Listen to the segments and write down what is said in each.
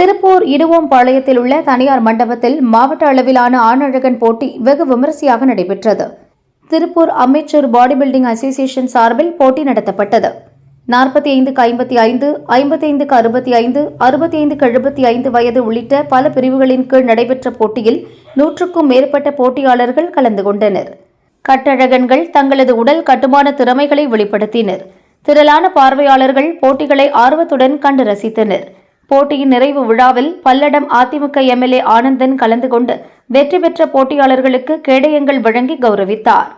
திருப்பூர் இடுவோம்பாளையத்தில் உள்ள தனியார் மண்டபத்தில் மாவட்ட அளவிலான ஆணழகன் போட்டி வெகு விமரிசையாக நடைபெற்றது. Tiruppur amateur body building association சார்பில் போட்டி நடத்தப்பட்டது. 45க்கு 55, 55க்கு 65, 65க்கு 75 வயது உள்ளிட்ட பல பிரிவுகளின் கீழ் நடைபெற்ற போட்டியில் 100க்கும் மேற்பட்ட போட்டியாளர்கள் கலந்து கொண்டனர். கட்டழகன்கள் தங்களது உடல் கட்டுமான திறமைகளை வெளிப்படுத்தினர். திரளான பார்வையாளர்கள் போட்டிகளை ஆர்வத்துடன் கண்டு ரசித்தனர். போட்டியின் நிறைவு விழாவில் பல்லடம் அதிமுக எம்எல்ஏ ஆனந்தன் கலந்து கொண்டு வெற்றி பெற்ற போட்டியாளர்களுக்கு கேடயங்கள் வழங்கி கௌரவித்தார்.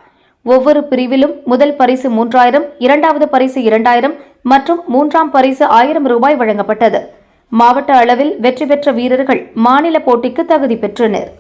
ஒவ்வொரு பிரிவிலும் முதல் பரிசு 3000, இரண்டாவது பரிசு 2000 மற்றும் மூன்றாம் பரிசு 1000 ரூபாய் வழங்கப்பட்டது. மாவட்ட அளவில் வெற்றி பெற்ற வீரர்கள் மாநில போட்டிக்கு தகுதி பெற்றனர்.